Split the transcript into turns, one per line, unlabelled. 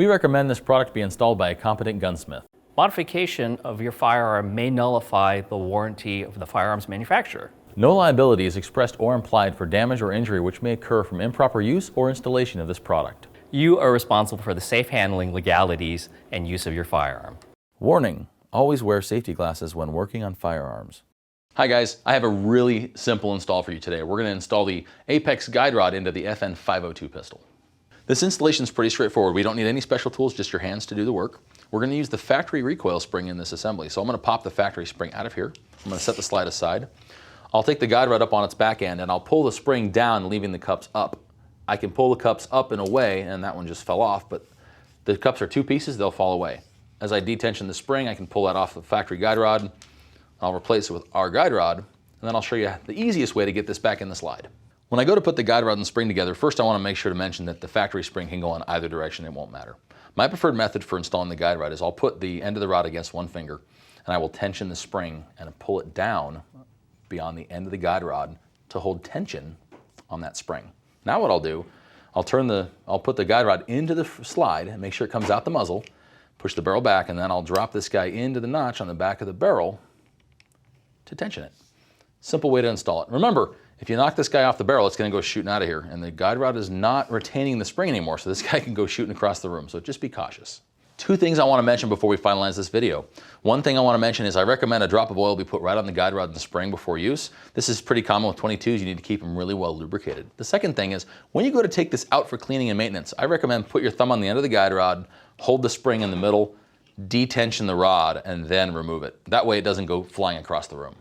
We recommend this product be installed by a competent gunsmith.
Modification of your firearm may nullify the warranty of the firearms manufacturer.
No liability is expressed or implied for damage or injury which may occur from improper use or installation of this product.
You are responsible for the safe handling, legalities, and use of your firearm.
Warning: always wear safety glasses when working on firearms. Hi guys, I have a really simple install for you today. We're going to install the Apex guide rod into the FN 502 pistol. This installation is pretty straightforward. We don't need any special tools, just your hands to do the work. We're going to use the factory recoil spring in this assembly. So I'm going to pop the factory spring out of here. I'm going to set the slide aside. I'll take the guide rod up on its back end and I'll pull the spring down, leaving the cups up. I can pull the cups up and away, and that one just fell off, but the cups are two pieces, they'll fall away. As I detension the spring, I can pull that off the factory guide rod. I'll replace it with our guide rod, and then I'll show you the easiest way to get this back in the slide. When I go to put the guide rod and spring together, first I want to make sure to mention that the factory spring can go in either direction, it won't matter. My preferred method for installing the guide rod is I'll put the end of the rod against one finger, and I will tension the spring and pull it down beyond the end of the guide rod to hold tension on that spring. Now what I'll do, I'll put the guide rod into the slide and make sure it comes out the muzzle, push the barrel back, and then I'll drop this guy into the notch on the back of the barrel to tension it. Simple way to install it. Remember, if you knock this guy off the barrel, it's going to go shooting out of here, and the guide rod is not retaining the spring anymore, so this guy can go shooting across the room, so just be cautious. Two things I want to mention before we finalize this video. One thing I want to mention is I recommend a drop of oil be put right on the guide rod and the spring before use. This is pretty common with 22s, you need to keep them really well lubricated. The second thing is, when you go to take this out for cleaning and maintenance, I recommend put your thumb on the end of the guide rod, hold the spring in the middle, detension the rod, and then remove it. That way it doesn't go flying across the room.